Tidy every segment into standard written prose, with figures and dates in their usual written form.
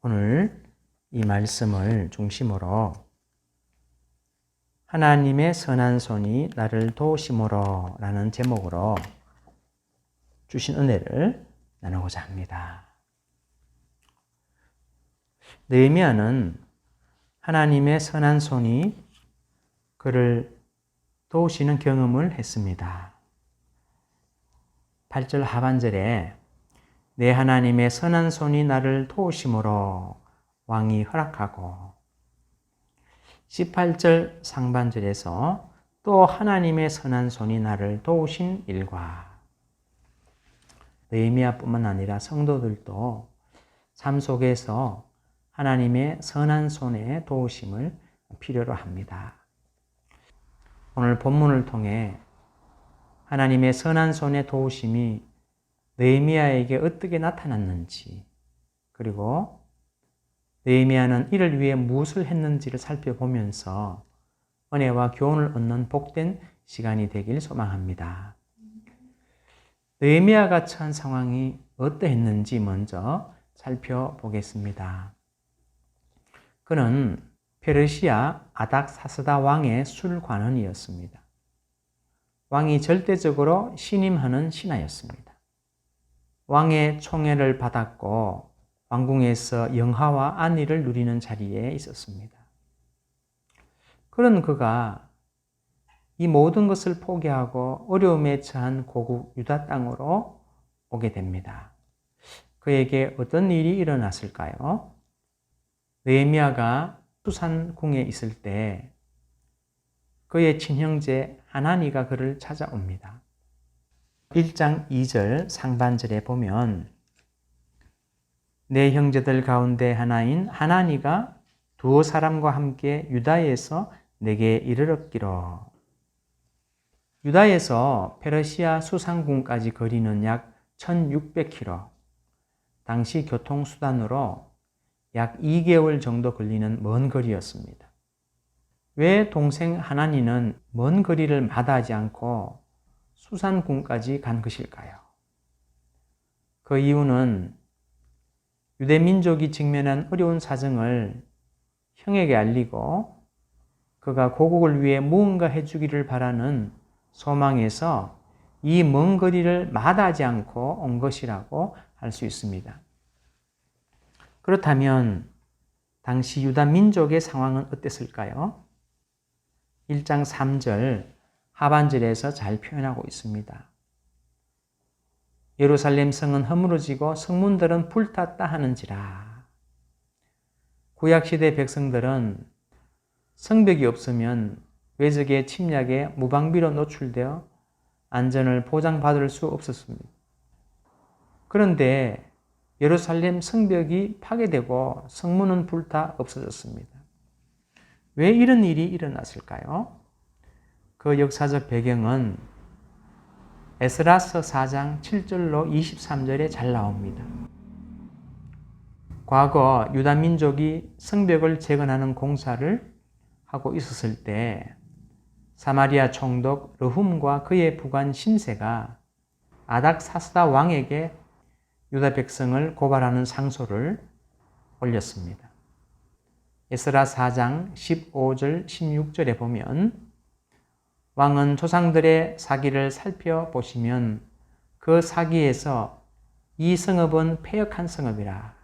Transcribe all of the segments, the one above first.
오늘 이 말씀을 중심으로 하나님의 선한 손이 나를 도우심으로 라는 제목으로 주신 은혜를 나누고자 합니다. 느헤미야는 하나님의 선한 손이 그를 도우시는 경험을 했습니다. 8절 하반절에 내 하나님의 선한 손이 나를 도우심으로 왕이 허락하고 18절 상반절에서 또 하나님의 선한 손이 나를 도우신 일과 느헤미야뿐만 아니라 성도들도 삶 속에서 하나님의 선한 손의 도우심을 필요로 합니다. 오늘 본문을 통해 하나님의 선한 손의 도우심이 느헤미야에게 어떻게 나타났는지, 그리고 느헤미야는 이를 위해 무엇을 했는지를 살펴보면서 은혜와 교훈을 얻는 복된 시간이 되길 소망합니다. 느헤미야가 처한 상황이 어떠했는지 먼저 살펴보겠습니다. 그는 페르시아 아닥사스다 왕의 술관원이었습니다. 왕이 절대적으로 신임하는 신하였습니다. 왕의 총애를 받았고 왕궁에서 영화와 안위를 누리는 자리에 있었습니다. 그런 그가 이 모든 것을 포기하고 어려움에 처한 고국 유다 땅으로 오게 됩니다. 그에게 어떤 일이 일어났을까요? 느헤미야가 수산궁에 있을 때 그의 친형제 하나니가 그를 찾아옵니다. 1장 2절 상반절에 보면 내 형제들 가운데 하나인 하나니가 두어 사람과 함께 유다에서 내게 이르렀기로. 유다에서 페르시아 수산궁까지 거리는 약 1600km, 당시 교통수단으로 약 2개월 정도 걸리는 먼 거리였습니다. 왜 동생 하나니는 먼 거리를 마다하지 않고 수산궁까지 간 것일까요? 그 이유는 유대민족이 직면한 어려운 사정을 형에게 알리고 그가 고국을 위해 무언가 해주기를 바라는 소망에서 이 먼 거리를 마다하지 않고 온 것이라고 할 수 있습니다. 그렇다면 당시 유다 민족의 상황은 어땠을까요? 1장 3절 하반절에서 잘 표현하고 있습니다. 예루살렘 성은 허물어지고 성문들은 불탔다 하는지라. 구약시대 백성들은 성벽이 없으면 외적의 침략에 무방비로 노출되어 안전을 보장받을 수 없었습니다. 그런데 예루살렘 성벽이 파괴되고 성문은 불타 없어졌습니다. 왜 이런 일이 일어났을까요? 그 역사적 배경은 에스라서 4장 7절로 23절에 잘 나옵니다. 과거 유다 민족이 성벽을 재건하는 공사를 하고 있었을 때 사마리아 총독 르훔과 그의 부관 심세가 아닥사스다 왕에게 유다 백성을 고발하는 상소를 올렸습니다. 에스라 4장 15절 16절에 보면 왕은 조상들의 사기를 살펴보시면 그 사기에서 이 성읍은 패역한 성읍이라.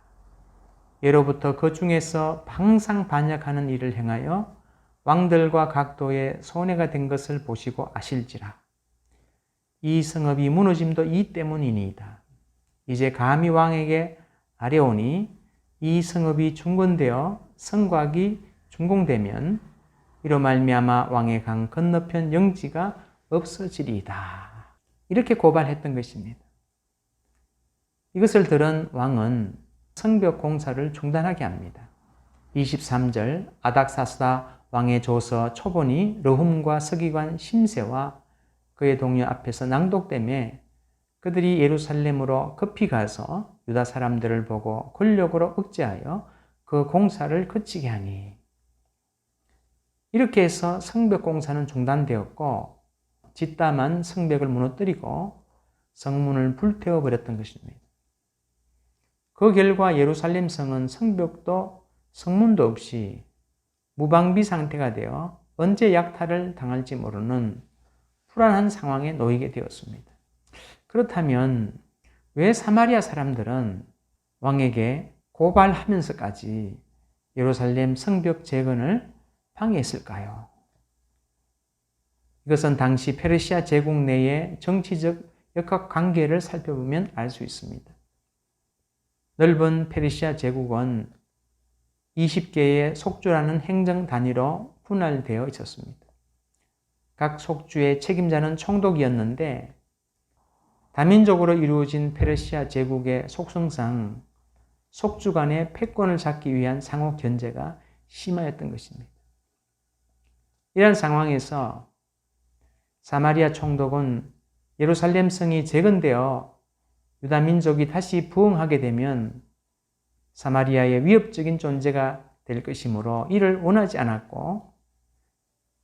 예로부터 그 중에서 방상반역하는 일을 행하여 왕들과 각도의 손해가 된 것을 보시고 아실지라. 이 성읍이 무너짐도 이 때문이니이다. 이제 감히 왕에게 아뢰오니 이 성읍이 중건되어 성곽이 준공되면 이로 말미암아 왕의 강 건너편 영지가 없어지리이다. 이렇게 고발했던 것입니다. 이것을 들은 왕은 성벽 공사를 중단하게 합니다. 23절 아닥사스다 왕의 조서 초본이 르훔과 서기관 심세와 그의 동료 앞에서 낭독되매 그들이 예루살렘으로 급히 가서 유다 사람들을 보고 권력으로 억제하여 그 공사를 그치게 하니. 이렇게 해서 성벽 공사는 중단되었고 짓담한 성벽을 무너뜨리고 성문을 불태워 버렸던 것입니다. 그 그 결과 예루살렘 성은 성벽도 성문도 없이 무방비 상태가 되어 언제 약탈을 당할지 모르는 불안한 상황에 놓이게 되었습니다. 그렇다면 왜 사마리아 사람들은 왕에게 고발하면서까지 예루살렘 성벽 재건을 방해했을까요? 이것은 당시 페르시아 제국 내의 정치적 역학관계를 살펴보면 알 수 있습니다. 넓은 페르시아 제국은 20개의 속주라는 행정 단위로 분할되어 있었습니다. 각 속주의 책임자는 총독이었는데 다민족으로 이루어진 페르시아 제국의 속성상 속주 간의 패권을 잡기 위한 상호 견제가 심하였던 것입니다. 이런 상황에서 사마리아 총독은 예루살렘 성이 재건되어 유다 민족이 다시 부흥하게 되면 사마리아의 위협적인 존재가 될 것이므로 이를 원하지 않았고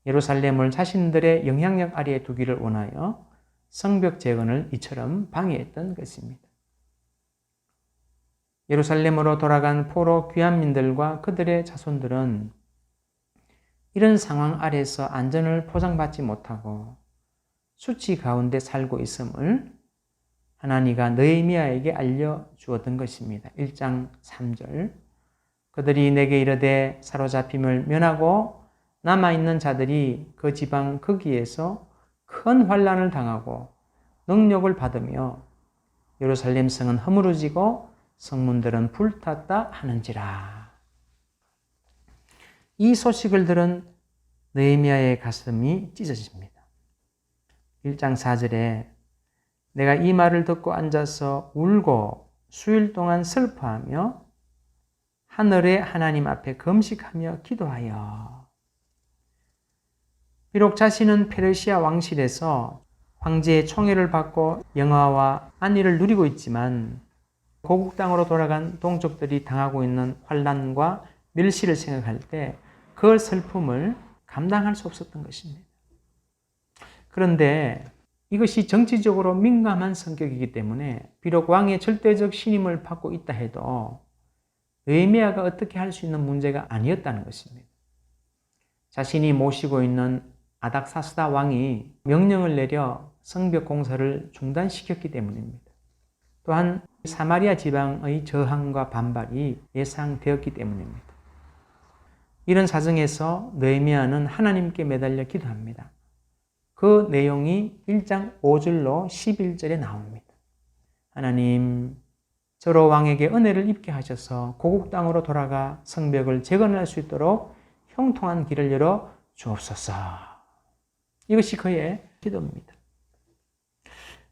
예루살렘을 자신들의 영향력 아래에 두기를 원하여 성벽 재건을 이처럼 방해했던 것입니다. 예루살렘으로 돌아간 포로 귀환민들과 그들의 자손들은 이런 상황 아래서 안전을 보장받지 못하고 수치 가운데 살고 있음을 하나님이 느헤미야에게 알려주었던 것입니다. 1장 3절 그들이 내게 이르되 사로잡힘을 면하고 남아있는 자들이 그 지방 거기에서 큰 환난을 당하고 능력을 받으며 예루살렘 성은 허물어지고 성문들은 불탔다 하는지라. 이 소식을 들은 느헤미야의 가슴이 찢어집니다. 1장 4절에 내가 이 말을 듣고 앉아서 울고 수일 동안 슬퍼하며 하늘의 하나님 앞에 금식하며 기도하여 비록 자신은 페르시아 왕실에서 황제의 총애를 받고 영화와 안위를 누리고 있지만 고국 땅으로 돌아간 동족들이 당하고 있는 환난과 멸시를 생각할 때 그 슬픔을 감당할 수 없었던 것입니다. 그런데 이것이 정치적으로 민감한 성격이기 때문에 비록 왕의 절대적 신임을 받고 있다 해도 느헤미야가 어떻게 할 수 있는 문제가 아니었다는 것입니다. 자신이 모시고 있는 아닥사스다 왕이 명령을 내려 성벽 공사를 중단시켰기 때문입니다. 또한 사마리아 지방의 저항과 반발이 예상되었기 때문입니다. 이런 사정에서 느헤미야는 하나님께 매달려 기도합니다. 그 내용이 1장 5절로 11절에 나옵니다. 하나님, 저로 왕에게 은혜를 입게 하셔서 고국 땅으로 돌아가 성벽을 재건할 수 있도록 형통한 길을 열어 주옵소서. 이것이 그의 기도입니다.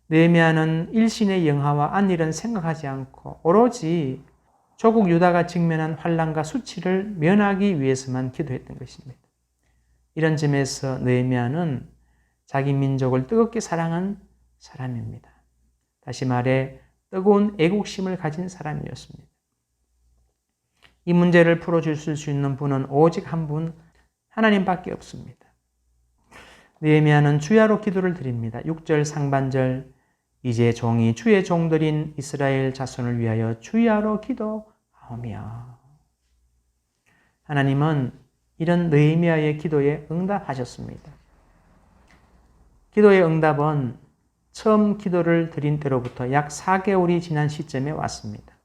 느헤미야는 일신의 영화와 안일은 생각하지 않고 오로지 조국 유다가 직면한 환난과 수치를 면하기 위해서만 기도했던 것입니다. 이런 점에서 느헤미야는 자기 민족을 뜨겁게 사랑한 사람입니다. 다시 말해 뜨거운 애국심을 가진 사람이었습니다. 이 문제를 풀어주실 수 있는 분은 오직 한 분, 하나님밖에 없습니다. 느헤미야는 주야로 기도를 드립니다. 6절 상반절 이제 종이 주의 종들인 이스라엘 자손을 위하여 주야로 기도하오며 하나님은 이런 느헤미야의 기도에 응답하셨습니다. 기도의 응답은 처음 기도를 드린 때로부터 약 4개월이 지난 시점에 왔습니다.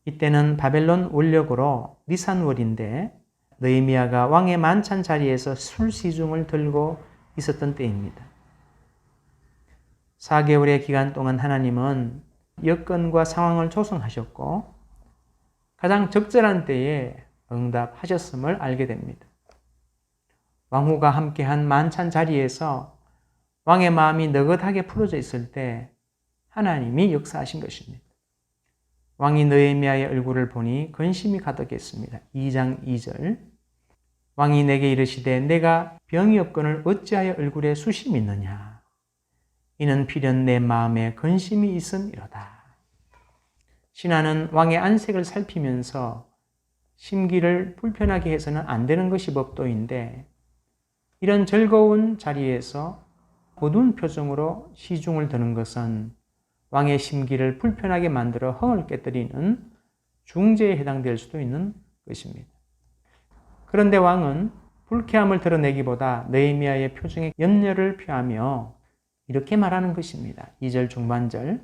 이때는 바벨론 원력으로 니산월인데 느헤미야가 왕의 만찬 자리에서 술시중을 들고 있었던 때입니다. 4개월의 기간 동안 하나님은 여건과 상황을 조성하셨고 가장 적절한 때에 응답하셨음을 알게 됩니다. 왕후가 함께한 만찬 자리에서 왕의 마음이 느긋하게 풀어져 있을 때 하나님이 역사하신 것입니다. 왕이 느헤미야의 얼굴을 보니 근심이 가득했습니다. 2장 2절 왕이 내게 이르시되 내가 병이 없거늘 어찌하여 얼굴에 수심이 있느냐 이는 필연 내 마음에 근심이 있음이로다. 신하는 왕의 안색을 살피면서 심기를 불편하게 해서는 안 되는 것이 법도인데 이런 즐거운 자리에서 어두운 표정으로 시중을 드는 것은 왕의 심기를 불편하게 만들어 흥을 깨뜨리는 중죄에 해당될 수도 있는 것입니다. 그런데 왕은 불쾌함을 드러내기보다 느헤미야의 표정에 염려를 표하며 이렇게 말하는 것입니다. 2절 중반절.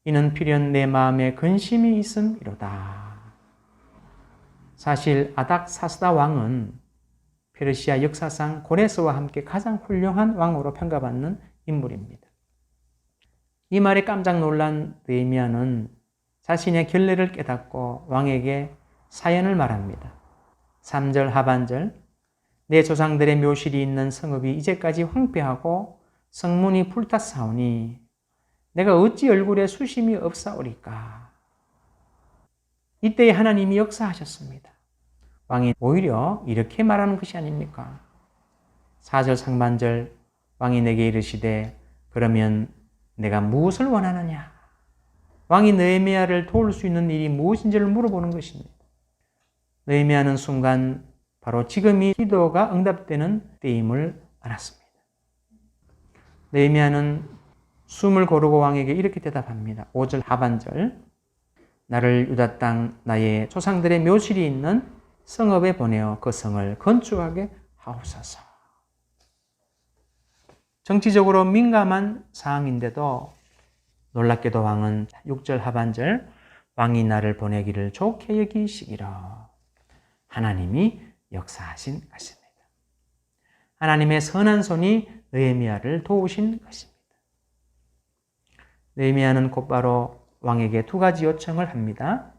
이는 필연 내 마음에 근심이 있음이로다. 사실 아닥사스다 왕은 페르시아 역사상 고레스와 함께 가장 훌륭한 왕으로 평가받는 인물입니다. 이 말에 깜짝 놀란 느헤미야는 자신의 결례를 깨닫고 왕에게 사연을 말합니다. 3절 하반절. 내 조상들의 묘실이 있는 성읍이 이제까지 황폐하고 성문이 불탔사오니 내가 어찌 얼굴에 수심이 없사오리까. 이때에 하나님이 역사하셨습니다. 왕이 오히려 이렇게 말하는 것이 아닙니까? 4절 상반절. 왕이 내게 이르시되 그러면 내가 무엇을 원하느냐. 왕이 느헤미야를 도울 수 있는 일이 무엇인지를 물어보는 것입니다. 느헤미야는 순간 바로 지금이 기도가 응답되는 때임을 알았습니다. 느헤미야는 숨을 고르고 왕에게 이렇게 대답합니다. 5절 하반절. 나를 유다 땅 나의 조상들의 묘실이 있는 성읍에 보내어 그 성을 건축하게 하옵소서. 정치적으로 민감한 사항인데도 놀랍게도 왕은 6절 하반절. 왕이 나를 보내기를 좋게 여기시기로 하나님이 역사하신 것입니다. 하나님의 선한 손이 느헤미야를 도우신 것입니다. 느헤미야는 곧바로 왕에게 두 가지 요청을 합니다.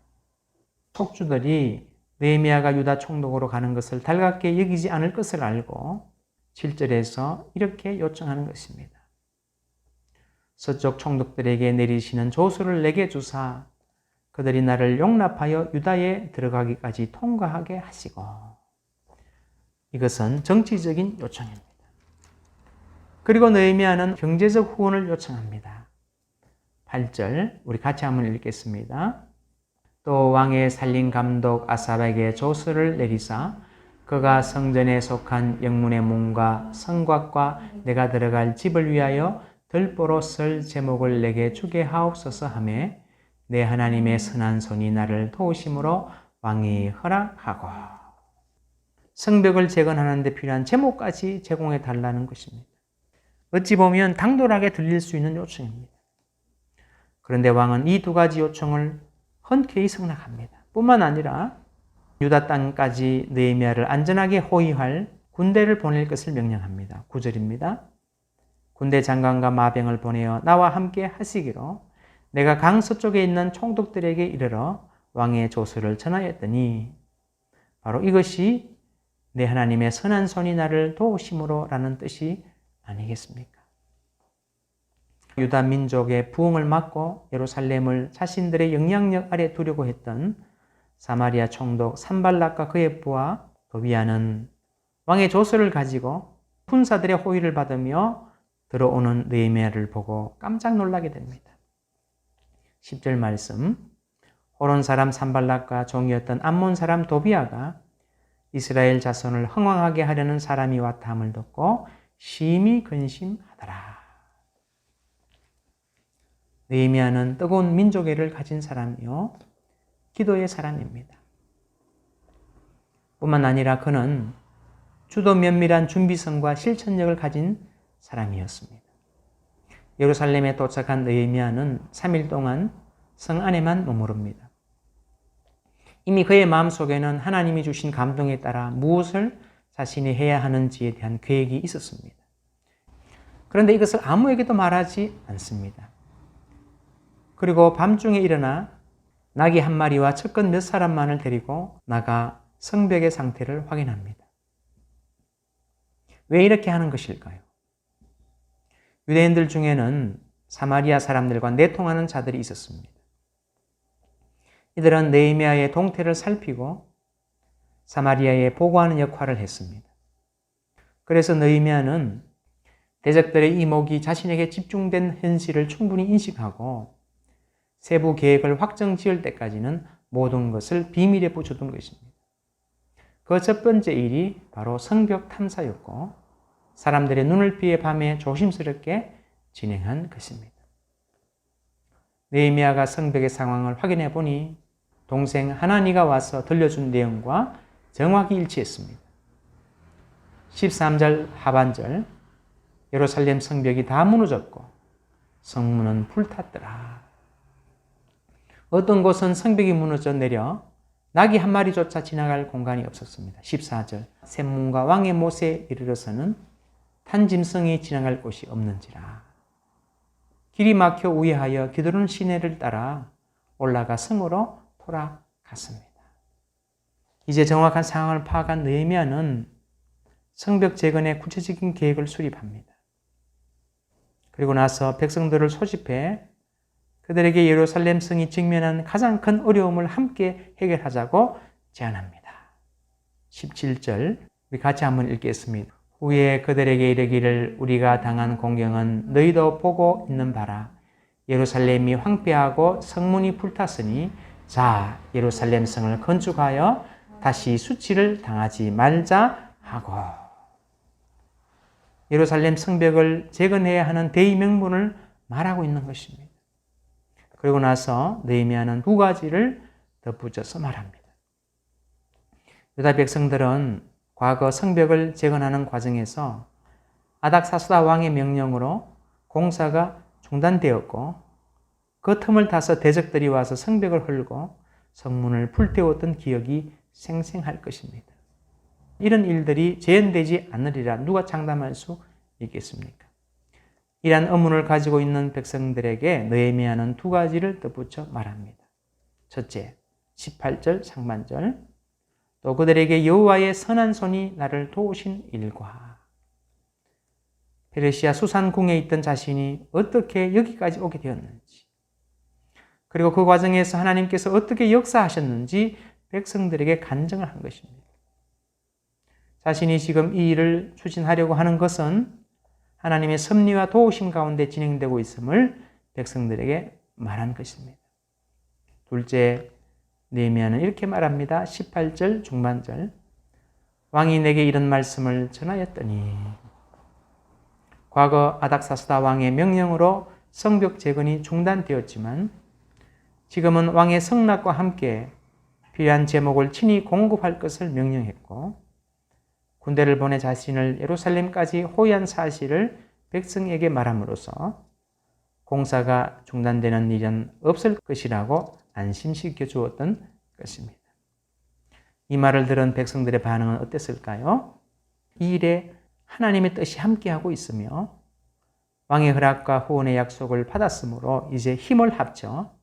속주들이 느헤미야가 유다 총독으로 가는 것을 달갑게 여기지 않을 것을 알고 7절에서 이렇게 요청하는 것입니다. 서쪽 총독들에게 내리시는 조서를 내게 주사 그들이 나를 용납하여 유다에 들어가기까지 통과하게 하시고. 이것은 정치적인 요청입니다. 그리고 느헤미야는 경제적 후원을 요청합니다. 8절 우리 같이 한번 읽겠습니다. 또 왕의 살림 감독 아삽에게 조서를 내리사 그가 성전에 속한 영문의 문과 성곽과 내가 들어갈 집을 위하여 들보로 쓸 제목을 내게 주게 하옵소서 하며 내 하나님의 선한 손이 나를 도우심으로 왕이 허락하고. 성벽을 재건하는 데 필요한 제목까지 제공해 달라는 것입니다. 어찌 보면 당돌하게 들릴 수 있는 요청입니다. 그런데 왕은 이 두 가지 요청을 흔쾌히 승낙합니다. 뿐만 아니라 유다 땅까지 느헤미야를 안전하게 호위할 군대를 보낼 것을 명령합니다. 9절입니다. 군대 장관과 마병을 보내어 나와 함께 하시기로 내가 강 서쪽에 있는 총독들에게 이르러 왕의 조서를 전하였더니 바로 이것이 내 하나님의 선한 손이 나를 도우심으로 라는 뜻이 아니겠습니까? 유다 민족의 부흥을 막고 예루살렘을 자신들의 영향력 아래 두려고 했던 사마리아 총독 산발락과 그의 부하 도비아는 왕의 조서를 가지고 군사들의 호의를 받으며 들어오는 느헤미야를 보고 깜짝 놀라게 됩니다. 10절 말씀. 호론 사람 산발락과 종이었던 암몬 사람 도비아가 이스라엘 자손을 흥왕하게 하려는 사람이 왔다 함을 듣고 심히 근심하더라. 느헤미야는 뜨거운 민족애를 가진 사람이요 기도의 사람입니다. 뿐만 아니라 그는 주도 면밀한 준비성과 실천력을 가진 사람이었습니다. 예루살렘에 도착한 느헤미야는 3일 동안 성 안에만 머무릅니다. 이미 그의 마음속에는 하나님이 주신 감동에 따라 무엇을 자신이 해야 하는지에 대한 계획이 있었습니다. 그런데 이것을 아무에게도 말하지 않습니다. 그리고 밤중에 일어나 나귀 한 마리와 척근 몇 사람만을 데리고 나가 성벽의 상태를 확인합니다. 왜 이렇게 하는 것일까요? 유대인들 중에는 사마리아 사람들과 내통하는 자들이 있었습니다. 이들은 느헤미야의 동태를 살피고 사마리아에 보고하는 역할을 했습니다. 그래서 느헤미야는 대적들의 이목이 자신에게 집중된 현실을 충분히 인식하고 세부 계획을 확정 지을 때까지는 모든 것을 비밀에 붙여둔 것입니다. 그 첫 번째 일이 바로 성벽 탐사였고 사람들의 눈을 피해 밤에 조심스럽게 진행한 것입니다. 느헤미야가 성벽의 상황을 확인해 보니 동생 하나니가 와서 들려준 내용과 정확히 일치했습니다. 13절 하반절, 예루살렘 성벽이 다 무너졌고 성문은 불탔더라. 어떤 곳은 성벽이 무너져 내려 낙이 한 마리조차 지나갈 공간이 없었습니다. 14절, 샘문과 왕의 못에 이르러서는 탄 짐승이 지나갈 곳이 없는지라. 길이 막혀 우회하여 기드론 시내를 따라 올라가 성으로 돌아갔습니다. 이제 정확한 상황을 파악한 느헤미야는 성벽 재건의 구체적인 계획을 수립합니다. 그리고 나서 백성들을 소집해 그들에게 예루살렘 성이 직면한 가장 큰 어려움을 함께 해결하자고 제안합니다. 17절 우리 같이 한번 읽겠습니다. 후에 그들에게 이르기를 우리가 당한 공경은 너희도 보고 있는 바라. 예루살렘이 황폐하고 성문이 불탔으니 자 예루살렘 성을 건축하여 다시 수치를 당하지 말자 하고, 예루살렘 성벽을 재건해야 하는 대의 명분을 말하고 있는 것입니다. 그리고 나서 느헤미야는 두 가지를 덧붙여서 말합니다. 유다 백성들은 과거 성벽을 재건하는 과정에서 아닥사스다 왕의 명령으로 공사가 중단되었고 그 틈을 타서 대적들이 와서 성벽을 헐고 성문을 불태웠던 기억이 생생할 것입니다. 이런 일들이 재현되지 않으리라 누가 장담할 수 있겠습니까? 이러한 의문을 가지고 있는 백성들에게 느헤미야는 두 가지를 덧붙여 말합니다. 첫째, 18절 상반절, 또 그들에게 여호와의 선한 손이 나를 도우신 일과, 페르시아 수산궁에 있던 자신이 어떻게 여기까지 오게 되었는지, 그리고 그 과정에서 하나님께서 어떻게 역사하셨는지 백성들에게 간증을 한 것입니다. 자신이 지금 이 일을 추진하려고 하는 것은 하나님의 섭리와 도우심 가운데 진행되고 있음을 백성들에게 말한 것입니다. 둘째, 느헤미야는 이렇게 말합니다. 18절 중반절, 왕이 내게 이런 말씀을 전하였더니, 과거 아닥사스다 왕의 명령으로 성벽 재건이 중단되었지만 지금은 왕의 성낙과 함께 필요한 제목을 친히 공급할 것을 명령했고 군대를 보내 자신을 예루살렘까지 호위한 사실을 백성에게 말함으로써 공사가 중단되는 일은 없을 것이라고 안심시켜 주었던 것입니다. 이 말을 들은 백성들의 반응은 어땠을까요? 이 일에 하나님의 뜻이 함께하고 있으며 왕의 허락과 후원의 약속을 받았으므로 이제 힘을 합쳐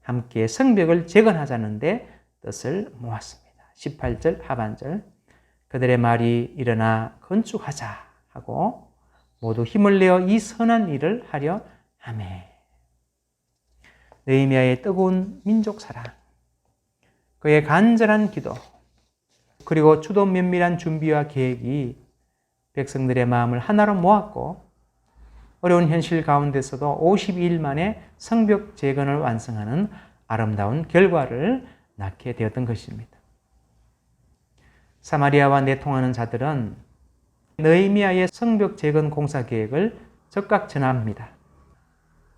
함께 성벽을 재건하자는 데 뜻을 모았습니다. 18절 하반절, 그들의 말이 일어나 건축하자 하고 모두 힘을 내어 이 선한 일을 하려 하매. 느헤미야의 뜨거운 민족 사랑, 그의 간절한 기도, 그리고 주도 면밀한 준비와 계획이 백성들의 마음을 하나로 모았고 어려운 현실 가운데서도 52일 만에 성벽 재건을 완성하는 아름다운 결과를 낳게 되었던 것입니다. 사마리아와 내통하는 자들은 느헤미야의 성벽 재건 공사 계획을 즉각 전합니다.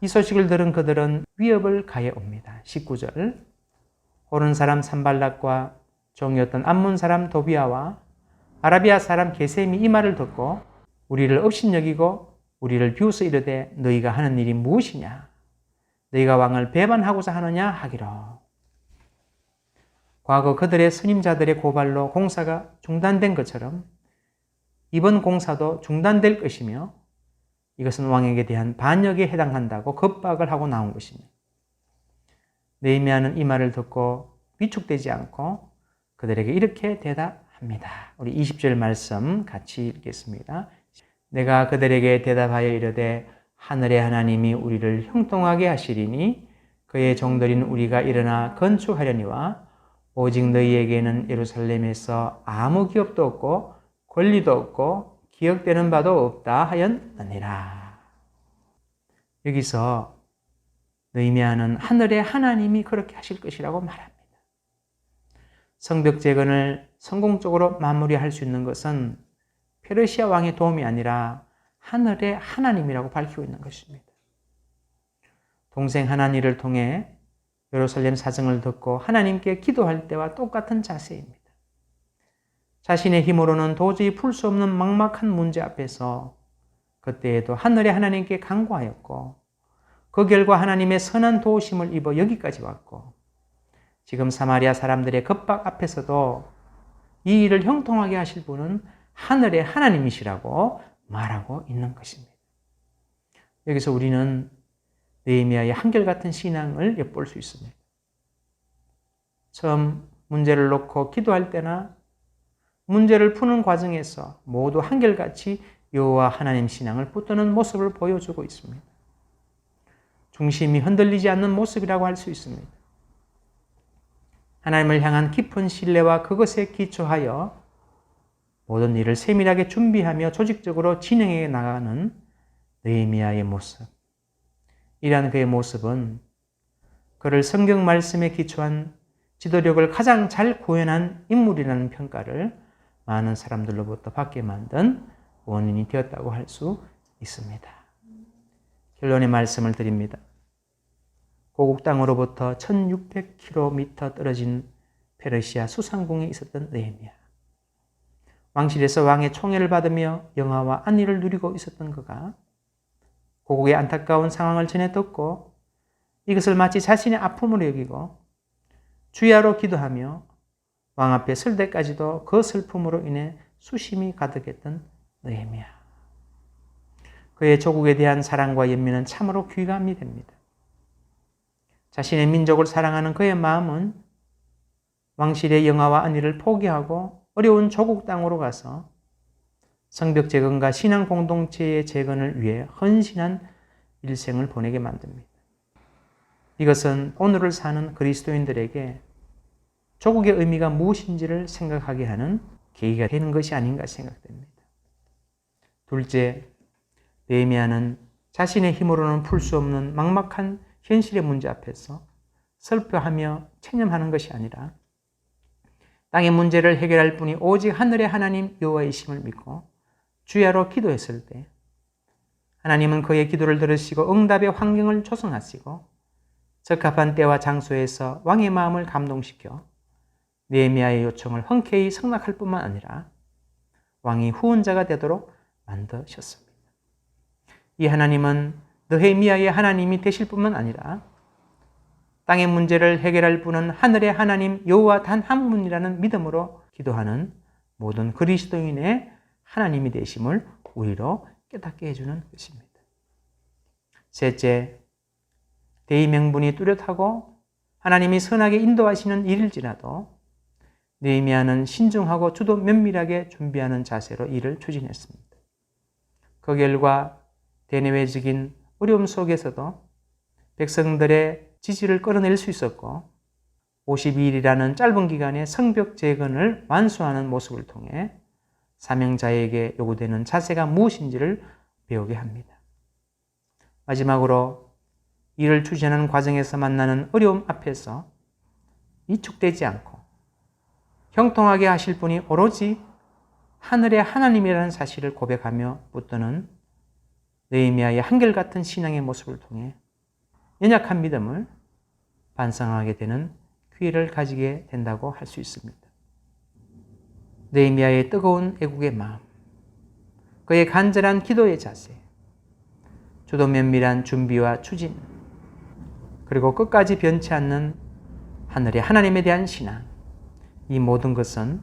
이 소식을 들은 그들은 위협을 가해 옵니다. 19절, 오른 사람 산발락과 종이었던 암몬 사람 도비아와 아라비아 사람 게셈이 이 말을 듣고 우리를 업신여기고 우리를 비웃어 이르되 너희가 하는 일이 무엇이냐? 너희가 왕을 배반하고자 하느냐 하기로. 과거 그들의 선임자들의 고발로 공사가 중단된 것처럼 이번 공사도 중단될 것이며 이것은 왕에게 대한 반역에 해당한다고 겁박을 하고 나온 것입니다. 느헤미야는 이 말을 듣고 위축되지 않고 그들에게 이렇게 대답합니다. 우리 20절 말씀 같이 읽겠습니다. 내가 그들에게 대답하여 이르되 하늘의 하나님이 우리를 형통하게 하시리니 그의 종들인 우리가 일어나 건축하려니와 오직 너희에게는 예루살렘에서 아무 기업도 없고 권리도 없고 기억되는 바도 없다 하였느니라. 여기서 느헤미야는 하늘의 하나님이 그렇게 하실 것이라고 말합니다. 성벽 재건을 성공적으로 마무리할 수 있는 것은 페르시아 왕의 도움이 아니라 하늘의 하나님이라고 밝히고 있는 것입니다. 동생 하나니를 통해 예루살렘 사정을 듣고 하나님께 기도할 때와 똑같은 자세입니다. 자신의 힘으로는 도저히 풀 수 없는 막막한 문제 앞에서 그때에도 하늘의 하나님께 간구하였고 그 결과 하나님의 선한 도우심을 입어 여기까지 왔고 지금 사마리아 사람들의 겁박 앞에서도 이 일을 형통하게 하실 분은 하늘의 하나님이시라고 말하고 있는 것입니다. 여기서 우리는 느헤미야의 한결같은 신앙을 엿볼 수 있습니다. 처음 문제를 놓고 기도할 때나 문제를 푸는 과정에서 모두 한결같이 여호와 하나님 신앙을 붙드는 모습을 보여주고 있습니다. 중심이 흔들리지 않는 모습이라고 할 수 있습니다. 하나님을 향한 깊은 신뢰와 그것에 기초하여 모든 일을 세밀하게 준비하며 조직적으로 진행해 나가는 느헤미야의 모습. 이러한 그의 모습은 그를 성경 말씀에 기초한 지도력을 가장 잘 구현한 인물이라는 평가를 많은 사람들로부터 받게 만든 원인이 되었다고 할 수 있습니다. 결론의 말씀을 드립니다. 고국 땅으로부터 1600km 떨어진 페르시아 수상궁에 있었던 느헤미야. 왕실에서 왕의 총애를 받으며 영화와 안위를 누리고 있었던 그가 고국의 안타까운 상황을 전해 듣고 이것을 마치 자신의 아픔으로 여기고 주야로 기도하며 왕 앞에 설 때까지도 그 슬픔으로 인해 수심이 가득했던 느헤미야. 그의 조국에 대한 사랑과 연민은 참으로 귀감이 됩니다. 자신의 민족을 사랑하는 그의 마음은 왕실의 영화와 안위를 포기하고 어려운 조국 땅으로 가서 성벽 재건과 신앙 공동체의 재건을 위해 헌신한 일생을 보내게 만듭니다. 이것은 오늘을 사는 그리스도인들에게 조국의 의미가 무엇인지를 생각하게 하는 계기가 되는 것이 아닌가 생각됩니다. 둘째, 느헤미야는 자신의 힘으로는 풀 수 없는 막막한 현실의 문제 앞에서 슬퍼하며 체념하는 것이 아니라 땅의 문제를 해결할 분이 오직 하늘의 하나님 여호와이심을 믿고 주야로 기도했을 때 하나님은 그의 기도를 들으시고 응답의 환경을 조성하시고 적합한 때와 장소에서 왕의 마음을 감동시켜 느헤미야의 요청을 흔쾌히 승낙할 뿐만 아니라 왕이 후원자가 되도록 만드셨습니다. 이 하나님은 느헤미야의 하나님이 되실 뿐만 아니라 땅의 문제를 해결할 분은 하늘의 하나님 여호와 단 한 분이라는 믿음으로 기도하는 모든 그리스도인의 하나님이 되심을 우리로 깨닫게 해주는 것입니다. 셋째, 대의 명분이 뚜렷하고 하나님이 선하게 인도하시는 일일지라도 느헤미야는 신중하고 주도 면밀하게 준비하는 자세로 일을 추진했습니다. 그 결과 대내외적인 어려움 속에서도 백성들의 지지를 끌어낼 수 있었고 52일이라는 짧은 기간에 성벽 재건을 완수하는 모습을 통해 사명자에게 요구되는 자세가 무엇인지를 배우게 합니다. 마지막으로 일을 추진하는 과정에서 만나는 어려움 앞에서 위축되지 않고 형통하게 하실 분이 오로지 하늘의 하나님이라는 사실을 고백하며 붙드는 느헤미야의 한결같은 신앙의 모습을 통해 연약한 믿음을 반성하게 되는 기회를 가지게 된다고 할 수 있습니다. 느헤미야의 뜨거운 애국의 마음, 그의 간절한 기도의 자세, 주도 면밀한 준비와 추진, 그리고 끝까지 변치 않는 하늘의 하나님에 대한 신앙, 이 모든 것은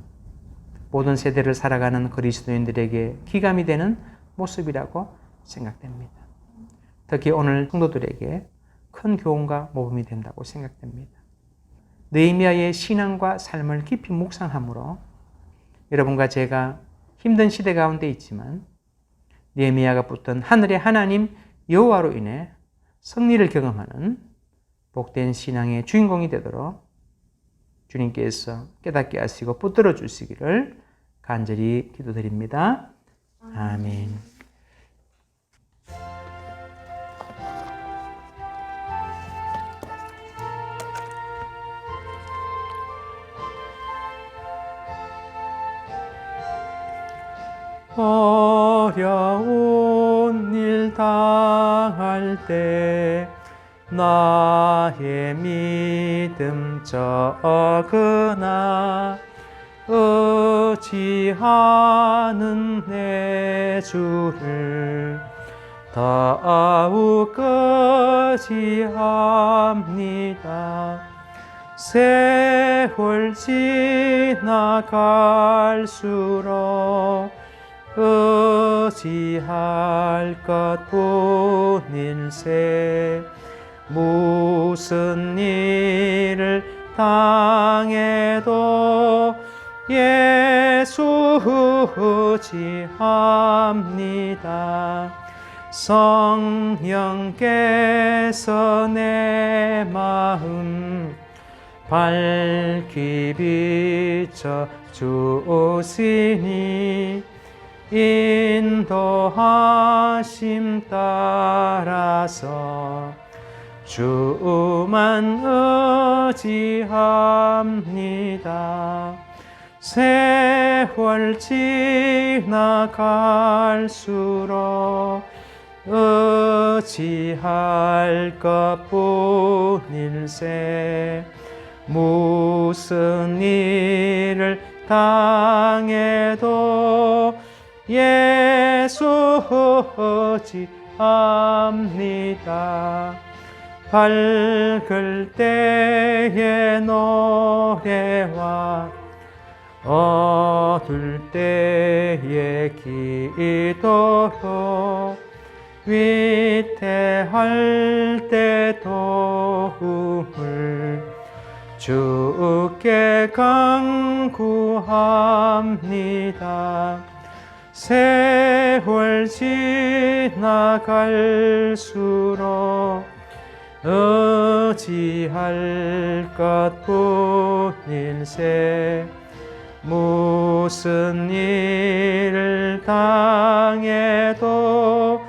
모든 세대를 살아가는 그리스도인들에게 기감이 되는 모습이라고 생각됩니다. 특히 오늘 성도들에게 큰 교훈과 모범이 된다고 생각됩니다. 느헤미야의 신앙과 삶을 깊이 묵상함으로 여러분과 제가 힘든 시대 가운데 있지만 느헤미야가 붙든 하늘의 하나님 여호와로 인해 승리를 경험하는 복된 신앙의 주인공이 되도록 주님께서 깨닫게 하시고 붙들어 주시기를 간절히 기도드립니다. 아멘. 어려운 일 당할 때 나의 믿음 적으나 의지하는 내 주를 더욱 의지합니다. 세월 지나갈수록 의지할 것뿐일세. 무슨 일을 당해도 예수 의지합니다. 성령께서 내 마음 밝히 비춰 주시니 인도하심 따라서 주만 의지합니다. 세월 지나갈수록 의지할 것뿐일세. 무슨 일을 당해도 예수 의지합니다. 밝을 때의 노래와 어둘 때의 기도로 위태할 때 도움을 주께 간구합니다. 세월 지나갈수록 의지할 것뿐일세. 무슨 일을 당해도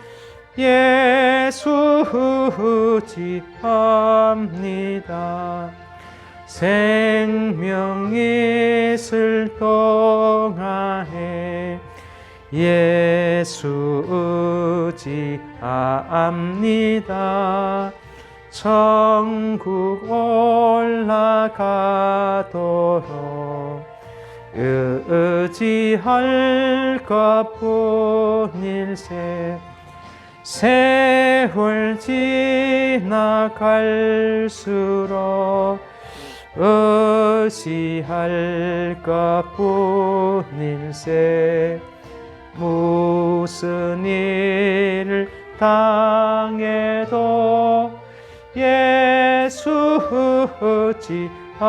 예수 의지합니다. 생명 있을 동안에 예수 의지합니다. 천국 올라가도록 의지할 것뿐일세. 세월 지나갈수록 의지할 것뿐일세. 무슨 일을 당해도 예수 의지합니다.